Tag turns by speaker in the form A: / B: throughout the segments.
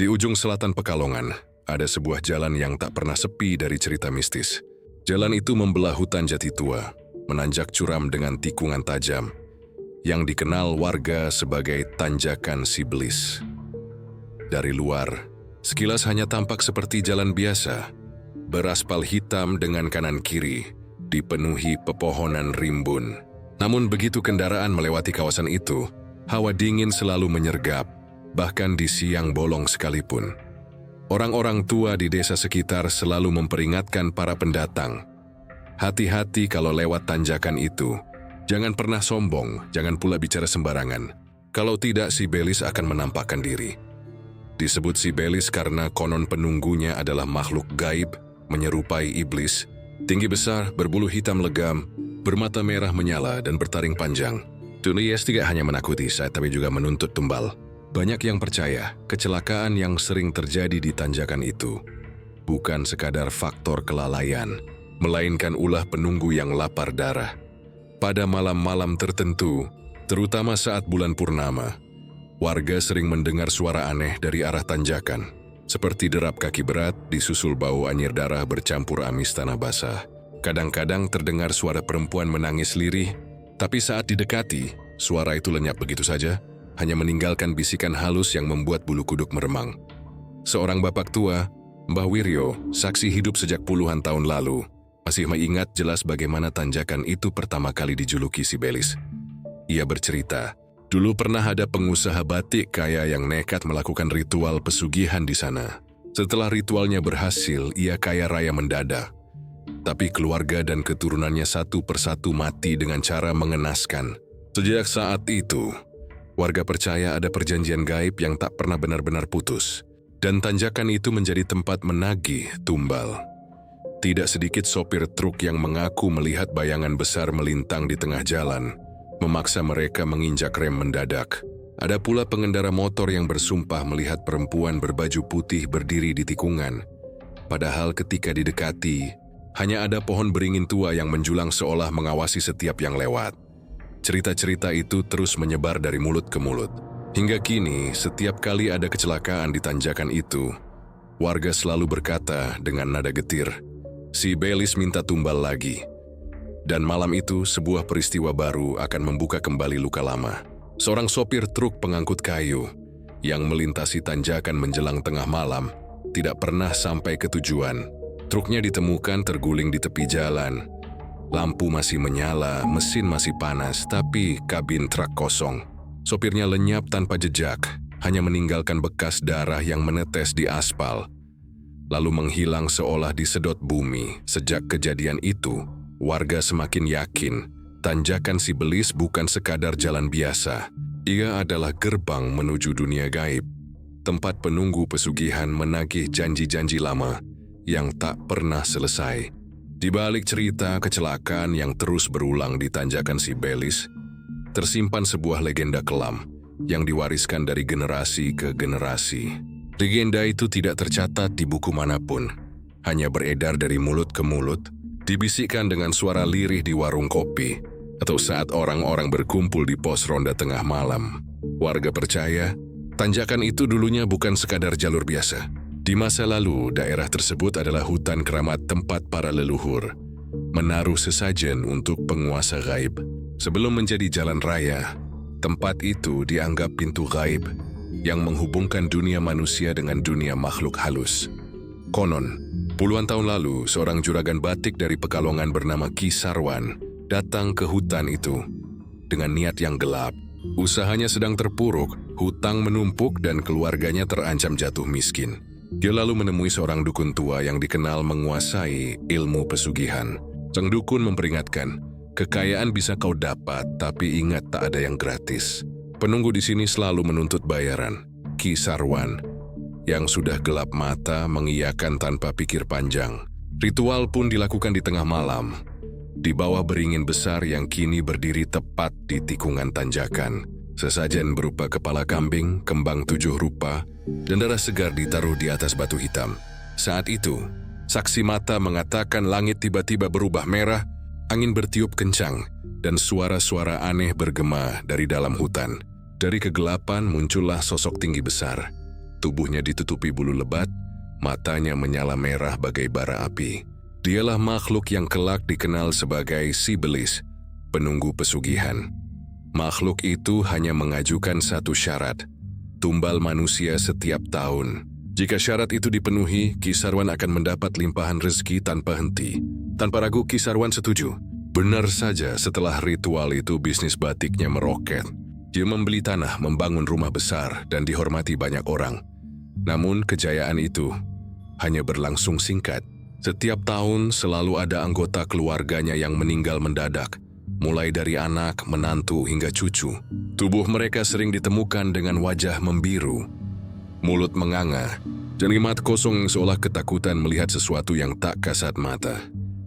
A: Di ujung selatan Pekalongan, ada sebuah jalan yang tak pernah sepi dari cerita mistis. Jalan itu membelah hutan jati tua, menanjak curam dengan tikungan tajam, yang dikenal warga sebagai Tanjakan Sibelis. Dari luar, sekilas hanya tampak seperti jalan biasa, beraspal hitam dengan kanan kiri, dipenuhi pepohonan rimbun. Namun begitu kendaraan melewati kawasan itu, hawa dingin selalu menyergap, bahkan di siang bolong sekalipun. Orang-orang tua di desa sekitar selalu memperingatkan para pendatang, hati-hati kalau lewat tanjakan itu. Jangan pernah sombong, jangan pula bicara sembarangan. Kalau tidak, Sibelis akan menampakkan diri. Disebut Sibelis karena konon penunggunya adalah makhluk gaib, menyerupai iblis, tinggi besar, berbulu hitam legam, bermata merah menyala dan bertaring panjang. Tulias tidak hanya menakuti saya, tapi juga menuntut tumbal. Banyak yang percaya kecelakaan yang sering terjadi di tanjakan itu bukan sekadar faktor kelalaian, melainkan ulah penunggu yang lapar darah. Pada malam-malam tertentu, terutama saat bulan purnama, warga sering mendengar suara aneh dari arah tanjakan, seperti derap kaki berat disusul bau anyir darah bercampur amis tanah basah. Kadang-kadang terdengar suara perempuan menangis lirih, tapi saat didekati, suara itu lenyap begitu saja, hanya meninggalkan bisikan halus yang membuat bulu kuduk meremang. Seorang bapak tua, Mbah Wiryo, saksi hidup sejak puluhan tahun lalu, masih mengingat jelas bagaimana tanjakan itu pertama kali dijuluki Sibelis. Ia bercerita, dulu pernah ada pengusaha batik kaya yang nekat melakukan ritual pesugihan di sana. Setelah ritualnya berhasil, ia kaya raya mendadak. Tapi keluarga dan keturunannya satu persatu mati dengan cara mengenaskan. Sejak saat itu, warga percaya ada perjanjian gaib yang tak pernah benar-benar putus, dan tanjakan itu menjadi tempat menagih tumbal. Tidak sedikit sopir truk yang mengaku melihat bayangan besar melintang di tengah jalan, memaksa mereka menginjak rem mendadak. Ada pula pengendara motor yang bersumpah melihat perempuan berbaju putih berdiri di tikungan. Padahal ketika didekati, hanya ada pohon beringin tua yang menjulang seolah mengawasi setiap yang lewat. Cerita-cerita itu terus menyebar dari mulut ke mulut. Hingga kini, setiap kali ada kecelakaan di tanjakan itu, warga selalu berkata dengan nada getir, Sibelis minta tumbal lagi. Dan malam itu, sebuah peristiwa baru akan membuka kembali luka lama. Seorang sopir truk pengangkut kayu yang melintasi tanjakan menjelang tengah malam tidak pernah sampai ke tujuan. Truknya ditemukan terguling di tepi jalan. Lampu masih menyala, mesin masih panas, tapi kabin truk kosong. Sopirnya lenyap tanpa jejak, hanya meninggalkan bekas darah yang menetes di aspal, lalu menghilang seolah disedot bumi. Sejak kejadian itu, warga semakin yakin tanjakan Sibelis bukan sekadar jalan biasa. Ia adalah gerbang menuju dunia gaib, tempat penunggu pesugihan menagih janji-janji lama yang tak pernah selesai. Di balik cerita kecelakaan yang terus berulang di tanjakan Sibelis, tersimpan sebuah legenda kelam yang diwariskan dari generasi ke generasi. Legenda itu tidak tercatat di buku manapun, hanya beredar dari mulut ke mulut, dibisikkan dengan suara lirih di warung kopi, atau saat orang-orang berkumpul di pos ronda tengah malam. Warga percaya, tanjakan itu dulunya bukan sekadar jalur biasa. Di masa lalu, daerah tersebut adalah hutan keramat tempat para leluhur menaruh sesajen untuk penguasa gaib. Sebelum menjadi jalan raya, tempat itu dianggap pintu gaib yang menghubungkan dunia manusia dengan dunia makhluk halus. Konon, puluhan tahun lalu, seorang juragan batik dari Pekalongan bernama Ki Sarwan datang ke hutan itu dengan niat yang gelap. Usahanya sedang terpuruk, hutang menumpuk dan keluarganya terancam jatuh miskin. Dia lalu menemui seorang dukun tua yang dikenal menguasai ilmu pesugihan. Sang dukun memperingatkan, kekayaan bisa kau dapat, tapi ingat tak ada yang gratis. Penunggu di sini selalu menuntut bayaran. Ki Sarwan, yang sudah gelap mata, mengiyakan tanpa pikir panjang. Ritual pun dilakukan di tengah malam, di bawah beringin besar yang kini berdiri tepat di tikungan tanjakan. Sesajen berupa kepala kambing, kembang 7 rupa, dan darah segar ditaruh di atas batu hitam. Saat itu, saksi mata mengatakan langit tiba-tiba berubah merah, angin bertiup kencang, dan suara-suara aneh bergema dari dalam hutan. Dari kegelapan muncullah sosok tinggi besar. Tubuhnya ditutupi bulu lebat, matanya menyala merah bagai bara api. Dialah makhluk yang kelak dikenal sebagai Sibelis, penunggu pesugihan. Makhluk itu hanya mengajukan satu syarat, tumbal manusia setiap tahun. Jika syarat itu dipenuhi, Kisarwan akan mendapat limpahan rezeki tanpa henti. Tanpa ragu, Kisarwan setuju. Benar saja, setelah ritual itu bisnis batiknya meroket. Dia membeli tanah, membangun rumah besar, dan dihormati banyak orang. Namun kejayaan itu hanya berlangsung singkat. Setiap tahun selalu ada anggota keluarganya yang meninggal mendadak, mulai dari anak, menantu, hingga cucu. Tubuh mereka sering ditemukan dengan wajah membiru, mulut menganga, dan mata kosong seolah ketakutan melihat sesuatu yang tak kasat mata.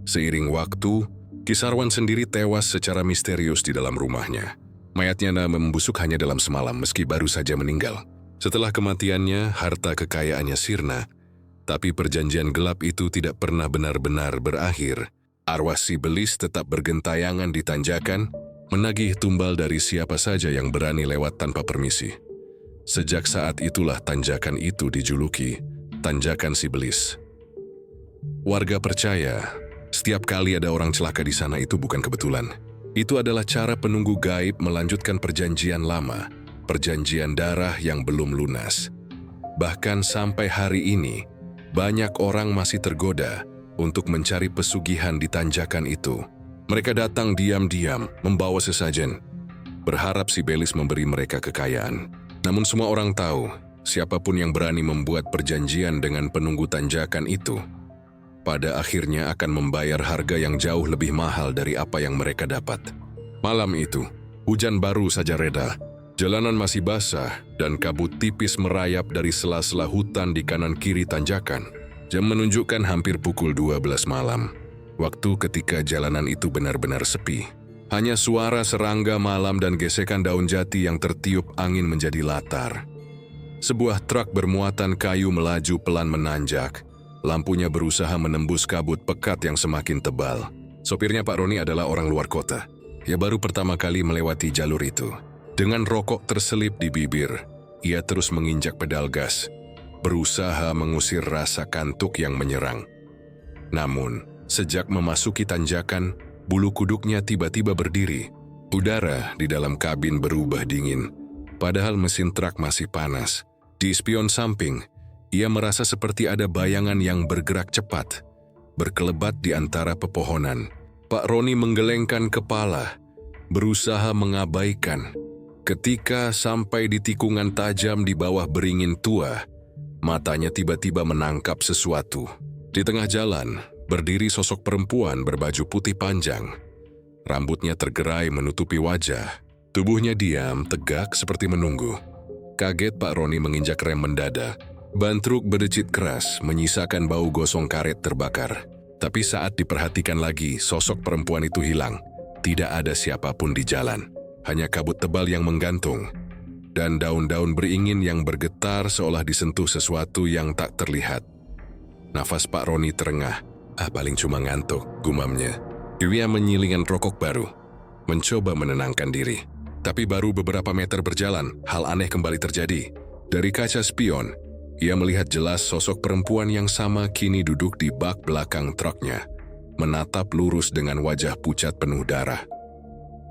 A: Seiring waktu, Kisarwan sendiri tewas secara misterius di dalam rumahnya. Mayatnya membusuk hanya dalam semalam meski baru saja meninggal. Setelah kematiannya, harta kekayaannya sirna, tapi perjanjian gelap itu tidak pernah benar-benar berakhir. Arwah Sibelis tetap bergentayangan di tanjakan, menagih tumbal dari siapa saja yang berani lewat tanpa permisi. Sejak saat itulah tanjakan itu dijuluki Tanjakan Sibelis. Warga percaya, setiap kali ada orang celaka di sana itu bukan kebetulan. Itu adalah cara penunggu gaib melanjutkan perjanjian lama, perjanjian darah yang belum lunas. Bahkan sampai hari ini, banyak orang masih tergoda untuk mencari pesugihan di tanjakan itu. Mereka datang diam-diam, membawa sesajen, berharap Sibelis memberi mereka kekayaan. Namun semua orang tahu, siapapun yang berani membuat perjanjian dengan penunggu tanjakan itu, pada akhirnya akan membayar harga yang jauh lebih mahal dari apa yang mereka dapat. Malam itu, hujan baru saja reda. Jalanan masih basah dan kabut tipis merayap dari sela-sela hutan di kanan kiri tanjakan. Jam menunjukkan hampir pukul 12 malam. Waktu ketika jalanan itu benar-benar sepi. Hanya suara serangga malam dan gesekan daun jati yang tertiup angin menjadi latar. Sebuah truk bermuatan kayu melaju pelan menanjak. Lampunya berusaha menembus kabut pekat yang semakin tebal. Sopirnya Pak Roni adalah orang luar kota. Ia baru pertama kali melewati jalur itu. Dengan rokok terselip di bibir, ia terus menginjak pedal gas, berusaha mengusir rasa kantuk yang menyerang. Namun, sejak memasuki tanjakan, bulu kuduknya tiba-tiba berdiri. Udara di dalam kabin berubah dingin, padahal mesin truk masih panas. Di spion samping, ia merasa seperti ada bayangan yang bergerak cepat, berkelebat di antara pepohonan. Pak Roni menggelengkan kepala, berusaha mengabaikan. Ketika sampai di tikungan tajam di bawah beringin tua, matanya tiba-tiba menangkap sesuatu. Di tengah jalan, berdiri sosok perempuan berbaju putih panjang. Rambutnya tergerai menutupi wajah. Tubuhnya diam, tegak seperti menunggu. Kaget Pak Roni menginjak rem mendadak. Ban truk berdecit keras, menyisakan bau gosong karet terbakar. Tapi saat diperhatikan lagi, sosok perempuan itu hilang. Tidak ada siapapun di jalan. Hanya kabut tebal yang menggantung, dan daun-daun beringin yang bergetar seolah disentuh sesuatu yang tak terlihat. Nafas Pak Roni terengah. Paling cuma ngantuk, gumamnya. Dia menyilingkan rokok baru, mencoba menenangkan diri. Tapi baru beberapa meter berjalan, hal aneh kembali terjadi. Dari kaca spion, ia melihat jelas sosok perempuan yang sama kini duduk di bak belakang truknya, menatap lurus dengan wajah pucat penuh darah.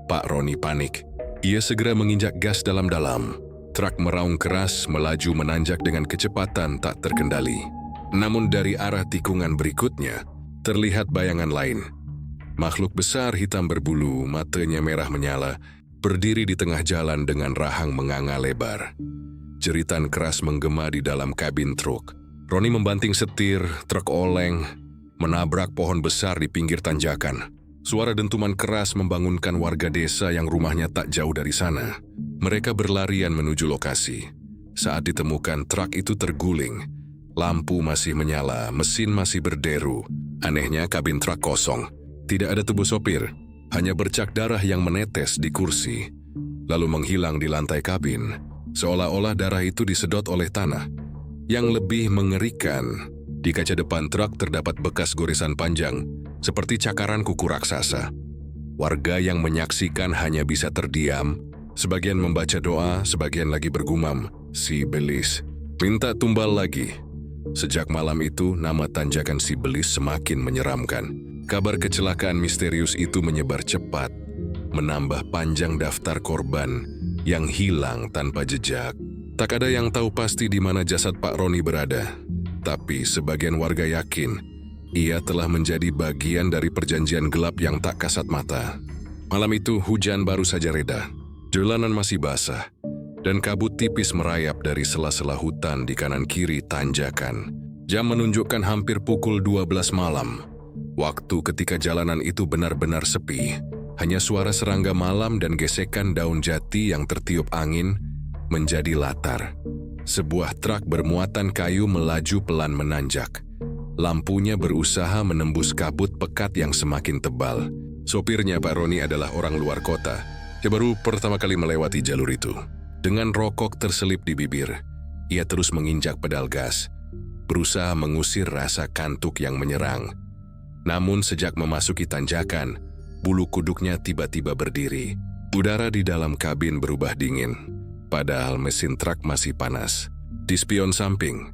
A: Pak Roni panik. Ia segera menginjak gas dalam-dalam. Truk meraung keras melaju menanjak dengan kecepatan tak terkendali. Namun dari arah tikungan berikutnya, terlihat bayangan lain. Makhluk besar hitam berbulu, matanya merah menyala, berdiri di tengah jalan dengan rahang menganga lebar. Jeritan keras menggema di dalam kabin truk. Roni membanting setir, truk oleng, menabrak pohon besar di pinggir tanjakan. Suara dentuman keras membangunkan warga desa yang rumahnya tak jauh dari sana. Mereka berlarian menuju lokasi. Saat ditemukan, truk itu terguling. Lampu masih menyala, mesin masih berderu. Anehnya, kabin truk kosong. Tidak ada tubuh sopir, hanya bercak darah yang menetes di kursi, lalu menghilang di lantai kabin, seolah-olah darah itu disedot oleh tanah. Yang lebih mengerikan, di kaca depan truk terdapat bekas goresan panjang, seperti cakaran kuku raksasa. Warga yang menyaksikan hanya bisa terdiam, sebagian membaca doa, sebagian lagi bergumam, "Sibelis, Minta tumbal lagi. Sejak malam itu, nama tanjakan Sibelis semakin menyeramkan. Kabar kecelakaan misterius itu menyebar cepat, menambah panjang daftar korban yang hilang tanpa jejak. Tak ada yang tahu pasti di mana jasad Pak Roni berada, tapi sebagian warga yakin ia telah menjadi bagian dari perjanjian gelap yang tak kasat mata. Malam itu hujan baru saja reda, jalanan masih basah, dan kabut tipis merayap dari sela-sela hutan di kanan kiri tanjakan. Jam menunjukkan hampir pukul 12 malam, waktu ketika jalanan itu benar-benar sepi. Hanya suara serangga malam dan gesekan daun jati yang tertiup angin menjadi latar. Sebuah truk bermuatan kayu melaju pelan menanjak. Lampunya berusaha menembus kabut pekat yang semakin tebal. Sopirnya Pak Roni adalah orang luar kota. Dia baru pertama kali melewati jalur itu. Dengan rokok terselip di bibir, ia terus menginjak pedal gas, berusaha mengusir rasa kantuk yang menyerang. Namun sejak memasuki tanjakan, bulu kuduknya tiba-tiba berdiri. Udara di dalam kabin berubah dingin. Padahal mesin truk masih panas. Di spion samping,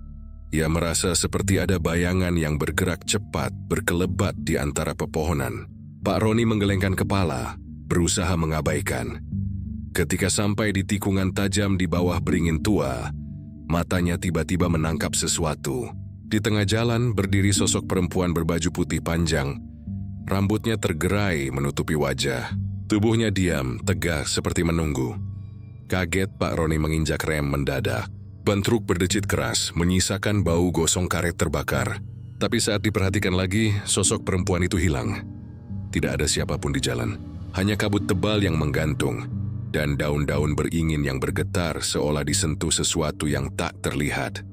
A: ia merasa seperti ada bayangan yang bergerak cepat berkelebat di antara pepohonan. Pak Roni menggelengkan kepala, berusaha mengabaikan. Ketika sampai di tikungan tajam di bawah beringin tua, matanya tiba-tiba menangkap sesuatu. Di tengah jalan berdiri sosok perempuan berbaju putih panjang. Rambutnya tergerai menutupi wajah. Tubuhnya diam, tegak seperti menunggu. Kaget, Pak Roni menginjak rem mendadak. Ban truk berdecit keras, menyisakan bau gosong karet terbakar. Tapi saat diperhatikan lagi, sosok perempuan itu hilang. Tidak ada siapapun di jalan. Hanya kabut tebal yang menggantung, dan daun-daun beringin yang bergetar seolah disentuh sesuatu yang tak terlihat.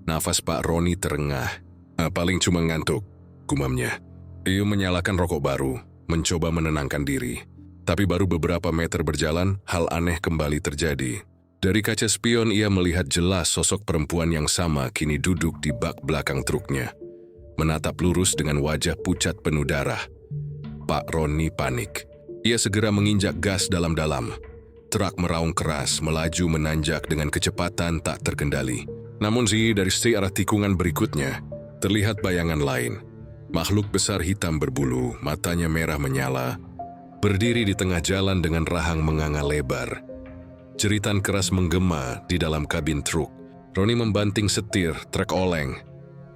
A: Nafas Pak Roni terengah. Paling cuma ngantuk, gumamnya. Ia menyalakan rokok baru, mencoba menenangkan diri. Tapi baru beberapa meter berjalan, hal aneh kembali terjadi. Dari kaca spion ia melihat jelas sosok perempuan yang sama kini duduk di bak belakang truknya. Menatap lurus dengan wajah pucat penuh darah. Pak Roni panik. Ia segera menginjak gas dalam-dalam. Truk meraung keras, melaju menanjak dengan kecepatan tak terkendali. Namun dari arah tikungan berikutnya, terlihat bayangan lain. Makhluk besar hitam berbulu, matanya merah menyala, berdiri di tengah jalan dengan rahang menganga lebar. Jeritan keras menggema di dalam kabin truk. Roni membanting setir, truk oleng,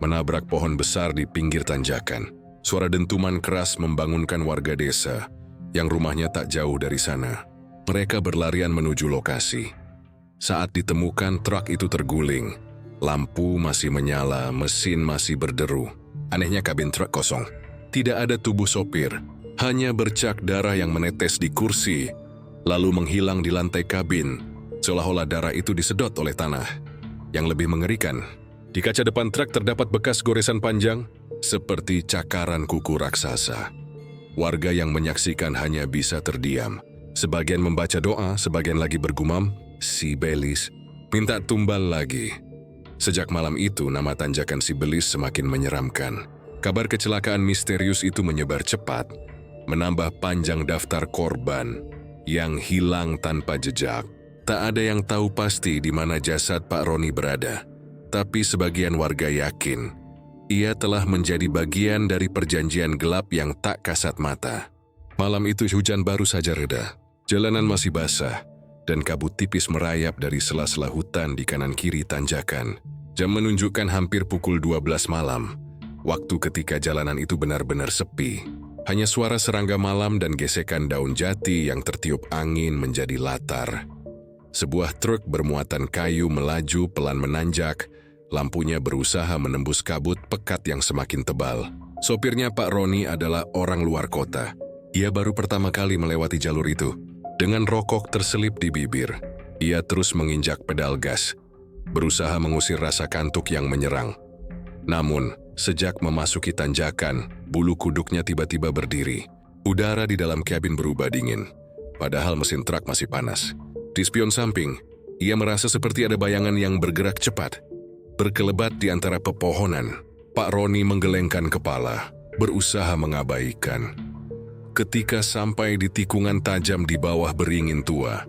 A: menabrak pohon besar di pinggir tanjakan. Suara dentuman keras membangunkan warga desa yang rumahnya tak jauh dari sana. Mereka berlarian menuju lokasi. Saat ditemukan, truk itu terguling. Lampu masih menyala, mesin masih berderu. Anehnya kabin truk kosong. Tidak ada tubuh sopir. Hanya bercak darah yang menetes di kursi, lalu menghilang di lantai kabin, seolah-olah darah itu disedot oleh tanah. Yang lebih mengerikan, di kaca depan truk terdapat bekas goresan panjang, seperti cakaran kuku raksasa. Warga yang menyaksikan hanya bisa terdiam. Sebagian membaca doa, sebagian lagi bergumam, Sibelis, minta tumbal lagi. Sejak malam itu, nama tanjakan Sibelis semakin menyeramkan. Kabar kecelakaan misterius itu menyebar cepat, menambah panjang daftar korban yang hilang tanpa jejak. Tak ada yang tahu pasti di mana jasad Pak Roni berada, tapi sebagian warga yakin ia telah menjadi bagian dari perjanjian gelap yang tak kasat mata. Malam itu hujan baru saja reda, jalanan masih basah, dan kabut tipis merayap dari sela-sela hutan di kanan kiri tanjakan. Jam menunjukkan hampir pukul 12 malam, waktu ketika jalanan itu benar-benar sepi. Hanya suara serangga malam dan gesekan daun jati yang tertiup angin menjadi latar. Sebuah truk bermuatan kayu melaju pelan menanjak, lampunya berusaha menembus kabut pekat yang semakin tebal. Sopirnya Pak Roni adalah orang luar kota. Ia baru pertama kali melewati jalur itu. Dengan rokok terselip di bibir, ia terus menginjak pedal gas, berusaha mengusir rasa kantuk yang menyerang. Namun, sejak memasuki tanjakan, bulu kuduknya tiba-tiba berdiri. Udara di dalam kabin berubah dingin, padahal mesin truk masih panas. Di spion samping, ia merasa seperti ada bayangan yang bergerak cepat, berkelebat di antara pepohonan. Pak Roni menggelengkan kepala, berusaha mengabaikan. Ketika sampai di tikungan tajam di bawah beringin tua,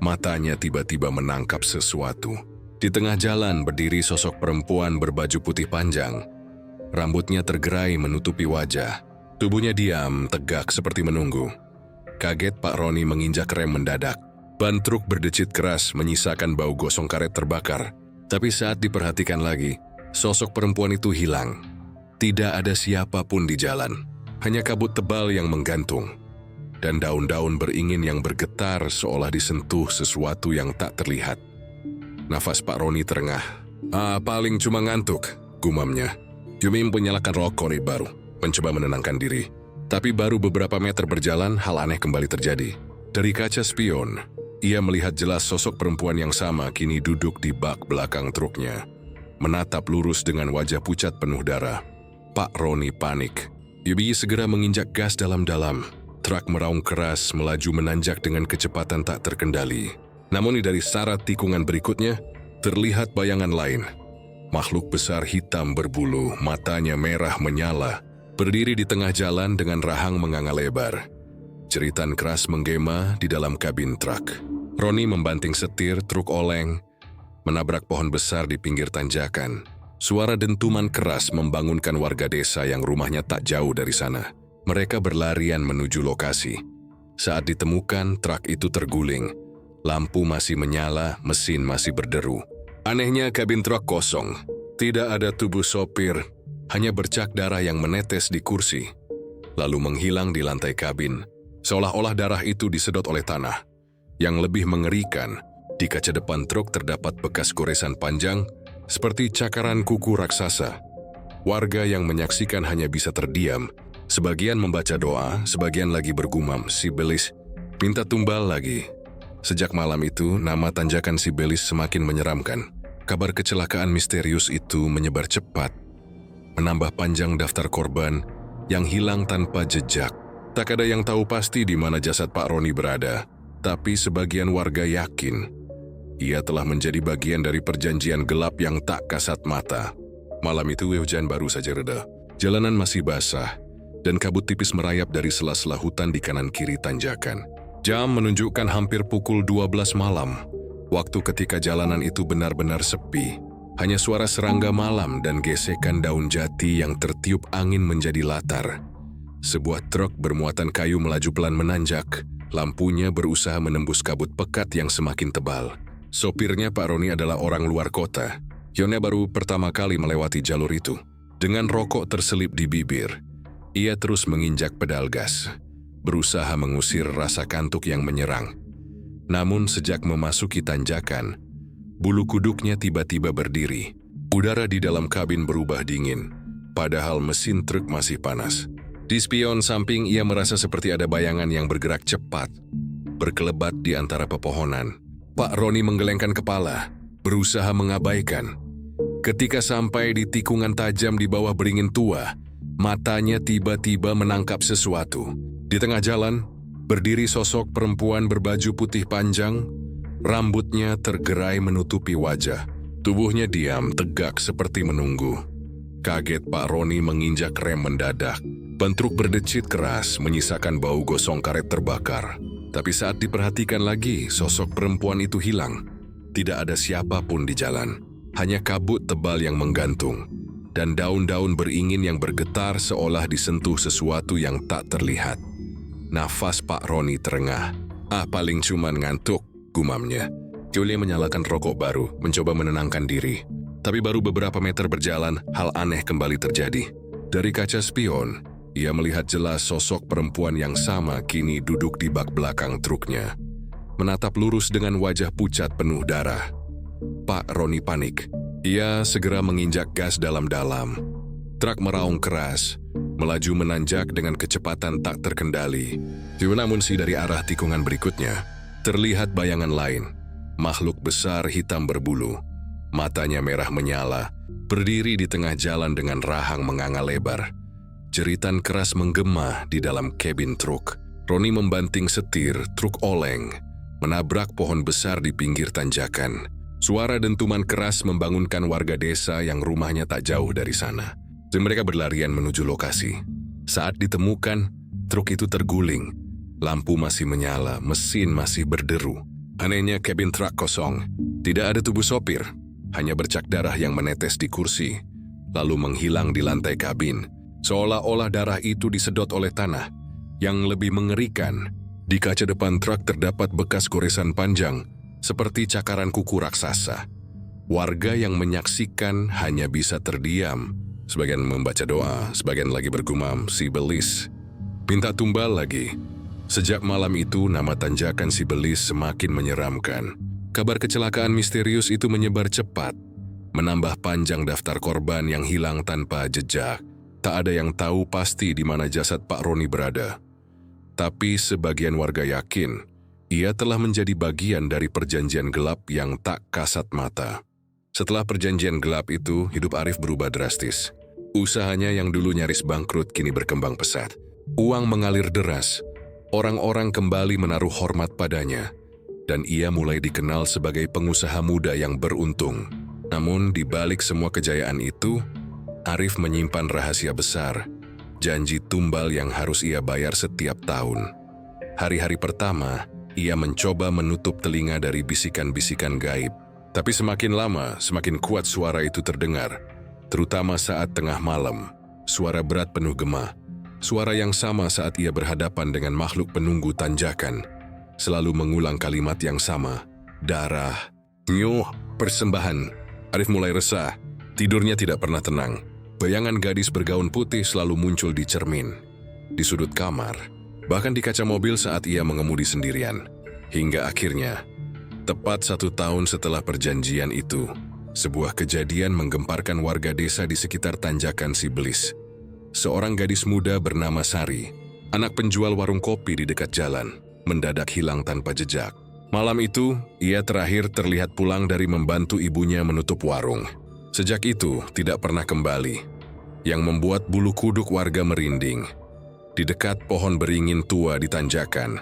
A: matanya tiba-tiba menangkap sesuatu. Di tengah jalan berdiri sosok perempuan berbaju putih panjang. Rambutnya tergerai menutupi wajah. Tubuhnya diam, tegak seperti menunggu. Kaget Pak Roni menginjak rem mendadak. Ban truk berdecit keras menyisakan bau gosong karet terbakar. Tapi saat diperhatikan lagi, sosok perempuan itu hilang. Tidak ada siapapun di jalan. Hanya kabut tebal yang menggantung. Dan daun-daun beringin yang bergetar seolah disentuh sesuatu yang tak terlihat. Nafas Pak Roni terengah. Paling cuma ngantuk, gumamnya. Yumi menyalakan rokok baru, mencoba menenangkan diri. Tapi baru beberapa meter berjalan, hal aneh kembali terjadi. Dari kaca spion, ia melihat jelas sosok perempuan yang sama kini duduk di bak belakang truknya. Menatap lurus dengan wajah pucat penuh darah. Pak Roni panik. Yumi segera menginjak gas dalam-dalam. Truk meraung keras melaju menanjak dengan kecepatan tak terkendali. Namun dari syarat tikungan berikutnya, terlihat bayangan lain. Makhluk besar hitam berbulu, matanya merah menyala, berdiri di tengah jalan dengan rahang menganga lebar. Jeritan keras menggema di dalam kabin truk. Roni membanting setir truk oleng, menabrak pohon besar di pinggir tanjakan. Suara dentuman keras membangunkan warga desa yang rumahnya tak jauh dari sana. Mereka berlarian menuju lokasi. Saat ditemukan, truk itu terguling. Lampu masih menyala, mesin masih berderu. Anehnya kabin truk kosong. Tidak ada tubuh sopir, hanya bercak darah yang menetes di kursi. Lalu menghilang di lantai kabin, seolah-olah darah itu disedot oleh tanah. Yang lebih mengerikan, di kaca depan truk terdapat bekas goresan panjang, seperti cakaran kuku raksasa. Warga yang menyaksikan hanya bisa terdiam. Sebagian membaca doa, sebagian lagi bergumam, Sibelis, minta tumbal lagi. Sejak malam itu, nama tanjakan Sibelis semakin menyeramkan. Kabar kecelakaan misterius itu menyebar cepat, menambah panjang daftar korban yang hilang tanpa jejak. Tak ada yang tahu pasti di mana jasad Pak Roni berada, tapi sebagian warga yakin ia telah menjadi bagian dari perjanjian gelap yang tak kasat mata. Malam itu hujan baru saja reda. Jalanan masih basah, dan kabut tipis merayap dari sela-sela hutan di kanan kiri tanjakan. Jam menunjukkan hampir pukul 12 malam, waktu ketika jalanan itu benar-benar sepi. Hanya suara serangga malam dan gesekan daun jati yang tertiup angin menjadi latar. Sebuah truk bermuatan kayu melaju pelan menanjak, lampunya berusaha menembus kabut pekat yang semakin tebal. Sopirnya Pak Roni adalah orang luar kota. Yona baru pertama kali melewati jalur itu. Dengan rokok terselip di bibir, ia terus menginjak pedal gas, berusaha mengusir rasa kantuk yang menyerang. Namun sejak memasuki tanjakan, bulu kuduknya tiba-tiba berdiri. Udara di dalam kabin berubah dingin, padahal mesin truk masih panas. Di spion samping ia merasa seperti ada bayangan yang bergerak cepat, berkelebat di antara pepohonan. Pak Roni menggelengkan kepala, berusaha mengabaikan. Ketika sampai di tikungan tajam di bawah beringin tua, matanya tiba-tiba menangkap sesuatu. Di tengah jalan, berdiri sosok perempuan berbaju putih panjang, rambutnya tergerai menutupi wajah. Tubuhnya diam, tegak seperti menunggu. Kaget Pak Roni menginjak rem mendadak. Ban truk berdecit keras, menyisakan bau gosong karet terbakar. Tapi saat diperhatikan lagi, sosok perempuan itu hilang. Tidak ada siapapun di jalan, hanya kabut tebal yang menggantung, dan daun-daun beringin yang bergetar seolah disentuh sesuatu yang tak terlihat. Nafas Pak Roni terengah. Paling cuman ngantuk, gumamnya. Julia menyalakan rokok baru, mencoba menenangkan diri. Tapi baru beberapa meter berjalan, hal aneh kembali terjadi. Dari kaca spion, ia melihat jelas sosok perempuan yang sama kini duduk di bak belakang truknya. Menatap lurus dengan wajah pucat penuh darah. Pak Roni panik. Ia segera menginjak gas dalam-dalam. Truk meraung keras, melaju menanjak dengan kecepatan tak terkendali. Namun dari arah tikungan berikutnya, terlihat bayangan lain. Makhluk besar hitam berbulu. Matanya merah menyala, berdiri di tengah jalan dengan rahang menganga lebar. Jeritan keras menggema di dalam kabin truk. Roni membanting setir truk oleng, menabrak pohon besar di pinggir tanjakan. Suara dentuman keras membangunkan warga desa yang rumahnya tak jauh dari sana. Dan mereka berlarian menuju lokasi. Saat ditemukan, truk itu terguling. Lampu masih menyala, mesin masih berderu. Anehnya kabin truk kosong. Tidak ada tubuh sopir, hanya bercak darah yang menetes di kursi, lalu menghilang di lantai kabin. Seolah-olah darah itu disedot oleh tanah. Yang lebih mengerikan, di kaca depan truk terdapat bekas goresan panjang, seperti cakaran kuku raksasa. Warga yang menyaksikan hanya bisa terdiam. Sebagian membaca doa, sebagian lagi bergumam, "Si belis." Minta tumbal lagi. Sejak malam itu, nama tanjakan Si Belis semakin menyeramkan. Kabar kecelakaan misterius itu menyebar cepat, menambah panjang daftar korban yang hilang tanpa jejak. Tak ada yang tahu pasti di mana jasad Pak Roni berada. Tapi sebagian warga yakin, ia telah menjadi bagian dari perjanjian gelap yang tak kasat mata. Setelah perjanjian gelap itu, hidup Arif berubah drastis. Usahanya yang dulu nyaris bangkrut kini berkembang pesat. Uang mengalir deras, orang-orang kembali menaruh hormat padanya, dan ia mulai dikenal sebagai pengusaha muda yang beruntung. Namun di balik semua kejayaan itu, Arif menyimpan rahasia besar, janji tumbal yang harus ia bayar setiap tahun. Hari-hari pertama, ia mencoba menutup telinga dari bisikan-bisikan gaib. Tapi semakin lama, semakin kuat suara itu terdengar, terutama saat tengah malam. Suara berat penuh gema. Suara yang sama saat ia berhadapan dengan makhluk penunggu tanjakan. Selalu mengulang kalimat yang sama. Darah. Nyuh, persembahan. Arif mulai resah. Tidurnya tidak pernah tenang. Bayangan gadis bergaun putih selalu muncul di cermin, di sudut kamar, bahkan di kaca mobil saat ia mengemudi sendirian. Hingga akhirnya, tepat 1 tahun setelah perjanjian itu, sebuah kejadian menggemparkan warga desa di sekitar tanjakan Si Belis. Seorang gadis muda bernama Sari, anak penjual warung kopi di dekat jalan, mendadak hilang tanpa jejak. Malam itu, ia terakhir terlihat pulang dari membantu ibunya menutup warung. Sejak itu, tidak pernah kembali, yang membuat bulu kuduk warga merinding. Di dekat pohon beringin tua di tanjakan,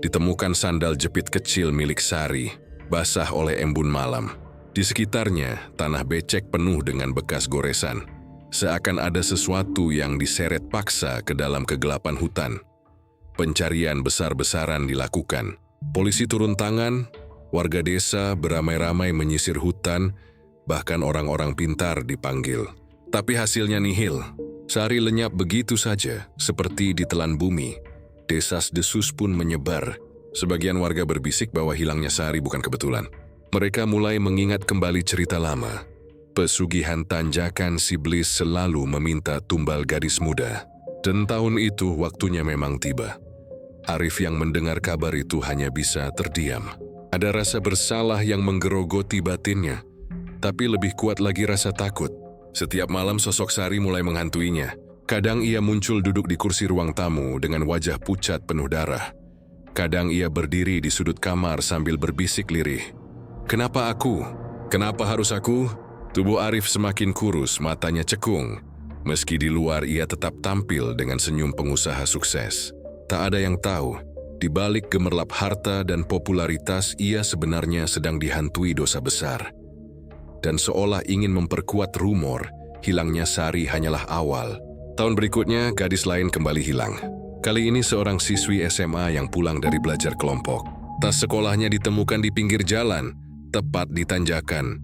A: ditemukan sandal jepit kecil milik Sari, basah oleh embun malam. Di sekitarnya, tanah becek penuh dengan bekas goresan. Seakan ada sesuatu yang diseret paksa ke dalam kegelapan hutan. Pencarian besar-besaran dilakukan. Polisi turun tangan, warga desa beramai-ramai menyisir hutan, bahkan orang-orang pintar dipanggil. Tapi hasilnya nihil. Sari lenyap begitu saja, seperti ditelan bumi. Desas-desus pun menyebar. Sebagian warga berbisik bahwa hilangnya Sari bukan kebetulan. Mereka mulai mengingat kembali cerita lama. Pesugihan tanjakan Si Belis selalu meminta tumbal gadis muda. Dan tahun itu waktunya memang tiba. Arif yang mendengar kabar itu hanya bisa terdiam. Ada rasa bersalah yang menggerogoti batinnya. Tapi lebih kuat lagi rasa takut. Setiap malam sosok Sari mulai menghantuinya. Kadang ia muncul duduk di kursi ruang tamu dengan wajah pucat penuh darah. Kadang ia berdiri di sudut kamar sambil berbisik lirih. "Kenapa aku? Kenapa harus aku?" Tubuh Arif semakin kurus, matanya cekung. Meski di luar ia tetap tampil dengan senyum pengusaha sukses. Tak ada yang tahu, di balik gemerlap harta dan popularitas ia sebenarnya sedang dihantui dosa besar. Dan seolah ingin memperkuat rumor, hilangnya Sari hanyalah awal. Tahun berikutnya, gadis lain kembali hilang. Kali ini seorang siswi SMA yang pulang dari belajar kelompok. Tas sekolahnya ditemukan di pinggir jalan, tepat di tanjakan.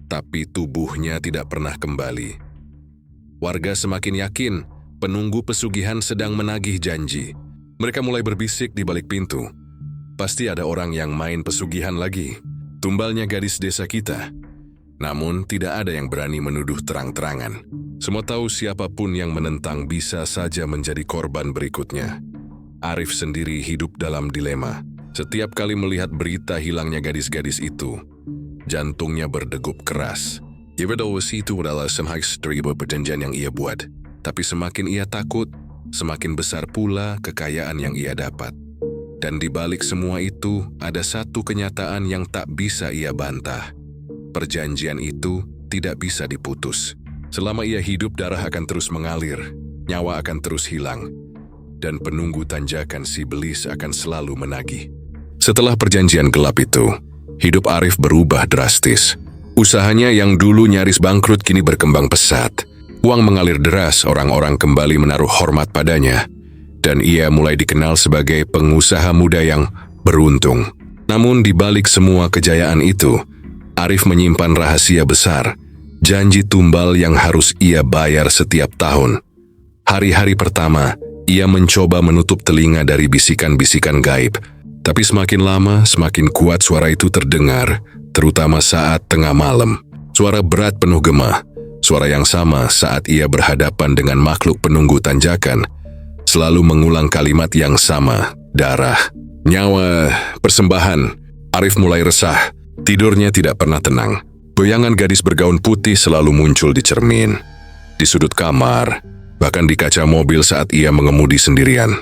A: Tapi tubuhnya tidak pernah kembali. Warga semakin yakin penunggu pesugihan sedang menagih janji. Mereka mulai berbisik di balik pintu. Pasti ada orang yang main pesugihan lagi. Tumbalnya gadis desa kita. Namun tidak ada yang berani menuduh terang-terangan. Semua tahu siapapun yang menentang bisa saja menjadi korban berikutnya. Arif sendiri hidup dalam dilema. Setiap kali melihat berita hilangnya gadis-gadis itu, jantungnya berdegup keras. Ia tahu itu adalah sebuah perjanjian yang ia buat. Tapi semakin ia takut, semakin besar pula kekayaan yang ia dapat. Dan di balik semua itu, ada satu kenyataan yang tak bisa ia bantah. Perjanjian itu tidak bisa diputus. Selama ia hidup, darah akan terus mengalir, nyawa akan terus hilang, dan penunggu tanjakan Si Belis akan selalu menagih. Setelah perjanjian gelap itu, hidup Arif berubah drastis. Usahanya yang dulu nyaris bangkrut kini berkembang pesat. Uang mengalir deras, orang-orang kembali menaruh hormat padanya. Dan ia mulai dikenal sebagai pengusaha muda yang beruntung. Namun di balik semua kejayaan itu, Arif menyimpan rahasia besar, janji tumbal yang harus ia bayar setiap tahun. Hari-hari pertama, ia mencoba menutup telinga dari bisikan-bisikan gaib. Tapi semakin lama, semakin kuat suara itu terdengar, terutama saat tengah malam. Suara berat penuh gema, suara yang sama saat ia berhadapan dengan makhluk penunggu tanjakan. Selalu mengulang kalimat yang sama, darah, nyawa, persembahan. Arif mulai resah. Tidurnya tidak pernah tenang. Bayangan gadis bergaun putih selalu muncul di cermin, di sudut kamar, bahkan di kaca mobil saat ia mengemudi sendirian.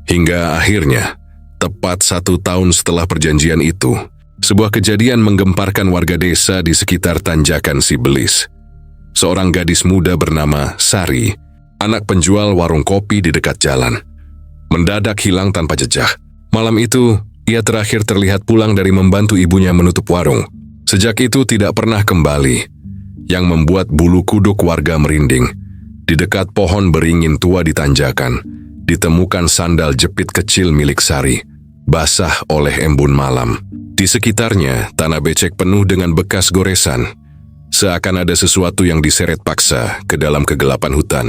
A: Hingga akhirnya, tepat 1 tahun setelah perjanjian itu, sebuah kejadian menggemparkan warga desa di sekitar tanjakan Sibelis. Seorang gadis muda bernama Sari, anak penjual warung kopi di dekat jalan, mendadak hilang tanpa jejak. Malam itu, ia terakhir terlihat pulang dari membantu ibunya menutup warung. Sejak itu tidak pernah kembali, yang membuat bulu kuduk warga merinding. Di dekat pohon beringin tua di tanjakan, ditemukan sandal jepit kecil milik Sari, basah oleh embun malam. Di sekitarnya, tanah becek penuh dengan bekas goresan. Seakan ada sesuatu yang diseret paksa ke dalam kegelapan hutan.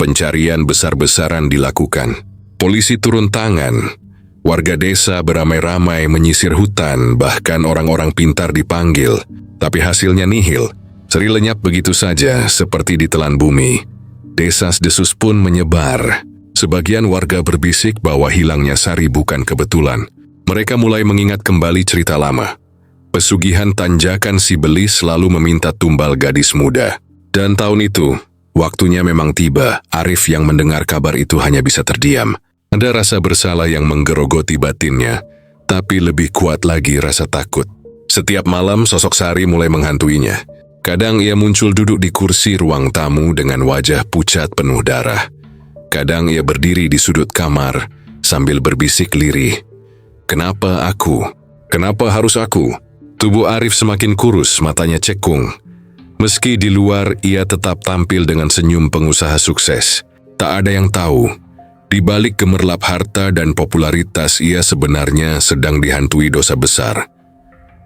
A: Pencarian besar-besaran dilakukan. Polisi turun tangan. Warga desa beramai-ramai menyisir hutan, bahkan orang-orang pintar dipanggil. Tapi hasilnya nihil. Seri lenyap begitu saja, seperti ditelan bumi. Desas-desus pun menyebar. Sebagian warga berbisik bahwa hilangnya Sari bukan kebetulan. Mereka mulai mengingat kembali cerita lama. Pesugihan tanjakan Sibelis selalu meminta tumbal gadis muda. Dan tahun itu, waktunya memang tiba. Arif yang mendengar kabar itu hanya bisa terdiam. Ada rasa bersalah yang menggerogoti batinnya, tapi lebih kuat lagi rasa takut. Setiap malam sosok Sari mulai menghantuinya. Kadang ia muncul duduk di kursi ruang tamu dengan wajah pucat penuh darah. Kadang ia berdiri di sudut kamar sambil berbisik lirih. "Kenapa aku? Kenapa harus aku?" Tubuh Arif semakin kurus, matanya cekung. Meski di luar ia tetap tampil dengan senyum pengusaha sukses. Tak ada yang tahu, di balik gemerlap harta dan popularitas ia sebenarnya sedang dihantui dosa besar.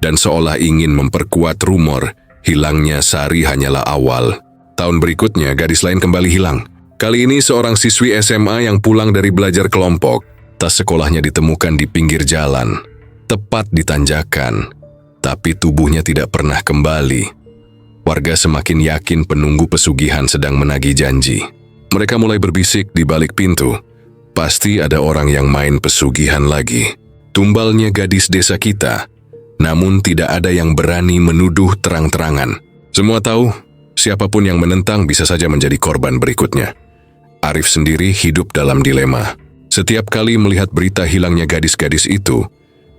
A: Dan seolah ingin memperkuat rumor, hilangnya Sari hanyalah awal. Tahun berikutnya gadis lain kembali hilang. Kali ini seorang siswi SMA yang pulang dari belajar kelompok. Tas sekolahnya ditemukan di pinggir jalan, tepat di tanjakan. Tapi tubuhnya tidak pernah kembali. Warga semakin yakin penunggu pesugihan sedang menagih janji. Mereka mulai berbisik di balik pintu. Pasti ada orang yang main pesugihan lagi. Tumbalnya gadis desa kita. Namun tidak ada yang berani menuduh terang-terangan. Semua tahu, siapapun yang menentang bisa saja menjadi korban berikutnya. Arif sendiri hidup dalam dilema. Setiap kali melihat berita hilangnya gadis-gadis itu,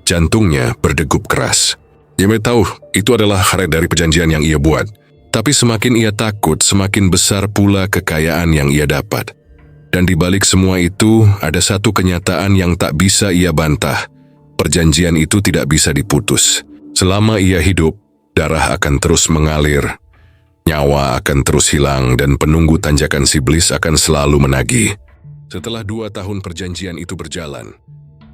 A: jantungnya berdegup keras. Ia tahu itu adalah karet dari perjanjian yang ia buat. Tapi semakin ia takut, semakin besar pula kekayaan yang ia dapat. Dan di balik semua itu, ada satu kenyataan yang tak bisa ia bantah. Perjanjian itu tidak bisa diputus. Selama ia hidup, darah akan terus mengalir. Nyawa akan terus hilang dan penunggu tanjakan Sibelis akan selalu menagih. Setelah 2 tahun perjanjian itu berjalan,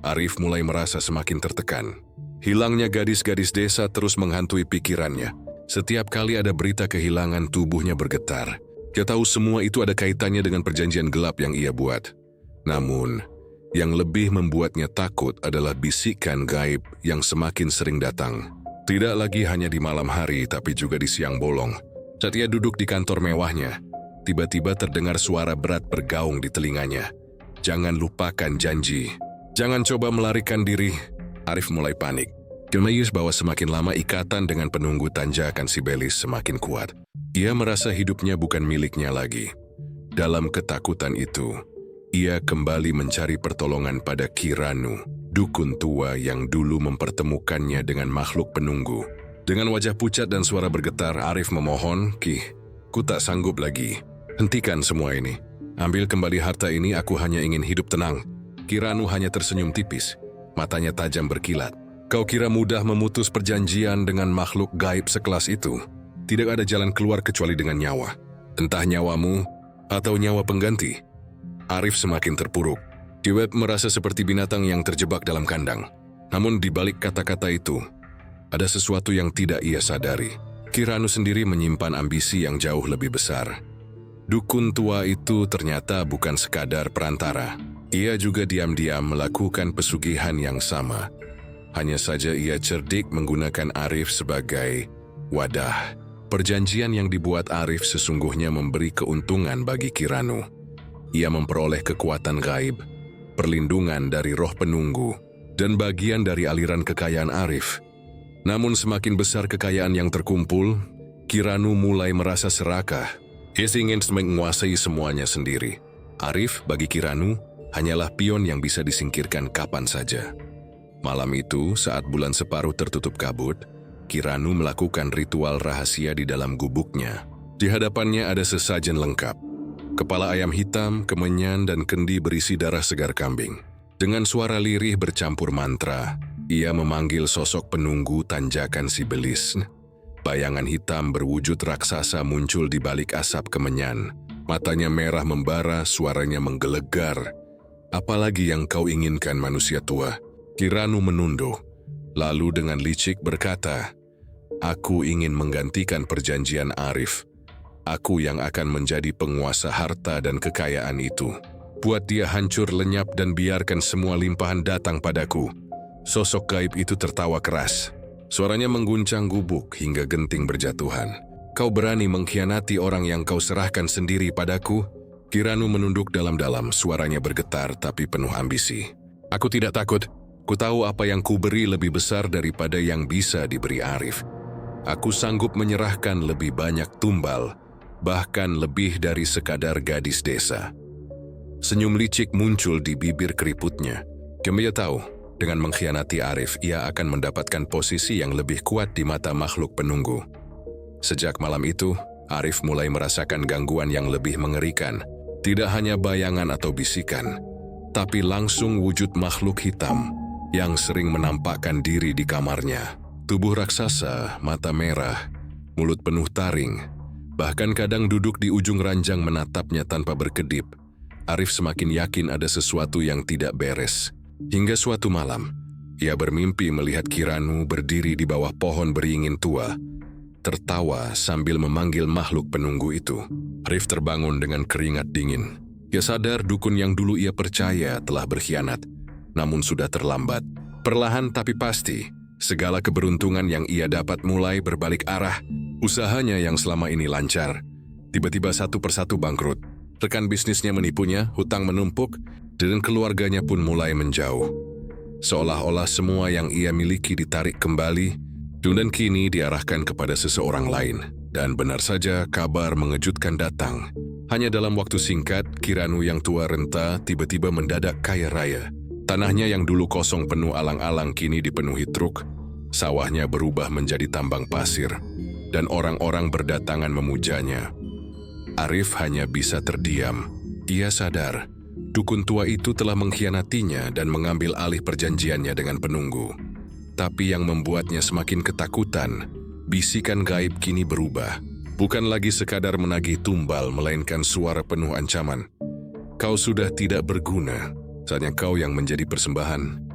A: Arif mulai merasa semakin tertekan. Hilangnya gadis-gadis desa terus menghantui pikirannya. Setiap kali ada berita kehilangan, tubuhnya bergetar. Dia tahu semua itu ada kaitannya dengan perjanjian gelap yang ia buat. Namun, yang lebih membuatnya takut adalah bisikan gaib yang semakin sering datang. Tidak lagi hanya di malam hari, tapi juga di siang bolong. Saat ia duduk di kantor mewahnya, tiba-tiba terdengar suara berat bergaung di telinganya. "Jangan lupakan janji. Jangan coba melarikan diri." Arif mulai panik. Dia meyus bahwa semakin lama ikatan dengan penunggu tanjakan Sibelis semakin kuat. Ia merasa hidupnya bukan miliknya lagi. Dalam ketakutan itu, ia kembali mencari pertolongan pada Kiranu, dukun tua yang dulu mempertemukannya dengan makhluk penunggu. Dengan wajah pucat dan suara bergetar, Arif memohon, "Ki, ku tak sanggup lagi. Hentikan semua ini. Ambil kembali harta ini, aku hanya ingin hidup tenang." Kiranu hanya tersenyum tipis. Matanya tajam berkilat. "Kau kira mudah memutus perjanjian dengan makhluk gaib sekelas itu? Tidak ada jalan keluar kecuali dengan nyawa. Entah nyawamu atau nyawa pengganti." Arif semakin terpuruk. Kiweb merasa seperti binatang yang terjebak dalam kandang. Namun di balik kata-kata itu, ada sesuatu yang tidak ia sadari. Kiranu sendiri menyimpan ambisi yang jauh lebih besar. Dukun tua itu ternyata bukan sekadar perantara. Ia juga diam-diam melakukan pesugihan yang sama. Hanya saja ia cerdik menggunakan Arif sebagai wadah. Perjanjian yang dibuat Arif sesungguhnya memberi keuntungan bagi Kiranu. Ia memperoleh kekuatan gaib, perlindungan dari roh penunggu, dan bagian dari aliran kekayaan Arif. Namun semakin besar kekayaan yang terkumpul, Kiranu mulai merasa serakah. Ia ingin menguasai semuanya sendiri. Arif bagi Kiranu hanyalah pion yang bisa disingkirkan kapan saja. Malam itu, saat bulan separuh tertutup kabut, Kiranu melakukan ritual rahasia di dalam gubuknya. Di hadapannya ada sesajen lengkap. Kepala ayam hitam, kemenyan, dan kendi berisi darah segar kambing. Dengan suara lirih bercampur mantra, ia memanggil sosok penunggu tanjakan Sibelis. Bayangan hitam berwujud raksasa muncul di balik asap kemenyan. Matanya merah membara, suaranya menggelegar. Apalagi yang kau inginkan, manusia tua? Kiranu menunduk, lalu dengan licik berkata, aku ingin menggantikan perjanjian Arif. Aku yang akan menjadi penguasa harta dan kekayaan itu. Buat dia hancur lenyap dan biarkan semua limpahan datang padaku. Sosok gaib itu tertawa keras. Suaranya mengguncang gubuk hingga genting berjatuhan. Kau berani mengkhianati orang yang kau serahkan sendiri padaku? Kiranu menunduk dalam-dalam, suaranya bergetar tapi penuh ambisi. Aku tidak takut. Ku tahu apa yang ku beri lebih besar daripada yang bisa diberi Arif. Aku sanggup menyerahkan lebih banyak tumbal, bahkan lebih dari sekadar gadis desa. Senyum licik muncul di bibir keriputnya. Ia tahu, dengan mengkhianati Arif, ia akan mendapatkan posisi yang lebih kuat di mata makhluk penunggu. Sejak malam itu, Arif mulai merasakan gangguan yang lebih mengerikan. Tidak hanya bayangan atau bisikan, tapi langsung wujud makhluk hitam yang sering menampakkan diri di kamarnya. Tubuh raksasa, mata merah, mulut penuh taring, bahkan kadang duduk di ujung ranjang menatapnya tanpa berkedip. Arif semakin yakin ada sesuatu yang tidak beres. Hingga suatu malam, ia bermimpi melihat Kiranu berdiri di bawah pohon beringin tua, tertawa sambil memanggil makhluk penunggu itu. Arif terbangun dengan keringat dingin. Ia sadar dukun yang dulu ia percaya telah berkhianat. Namun sudah terlambat. Perlahan tapi pasti, segala keberuntungan yang ia dapat mulai berbalik arah. Usahanya yang selama ini lancar, tiba-tiba satu persatu bangkrut. Rekan bisnisnya menipunya, hutang menumpuk, dan keluarganya pun mulai menjauh. Seolah-olah semua yang ia miliki ditarik kembali, dan kini diarahkan kepada seseorang lain. Dan benar saja, kabar mengejutkan datang. Hanya dalam waktu singkat, Kiranu yang tua renta tiba-tiba mendadak kaya raya. Tanahnya yang dulu kosong penuh alang-alang kini dipenuhi truk, sawahnya berubah menjadi tambang pasir, dan orang-orang berdatangan memujanya. Arif hanya bisa terdiam. Ia sadar, dukun tua itu telah mengkhianatinya dan mengambil alih perjanjiannya dengan penunggu. Tapi yang membuatnya semakin ketakutan, bisikan gaib kini berubah. Bukan lagi sekadar menagih tumbal, melainkan suara penuh ancaman. Kau sudah tidak berguna. Saatnya kau yang menjadi persembahan.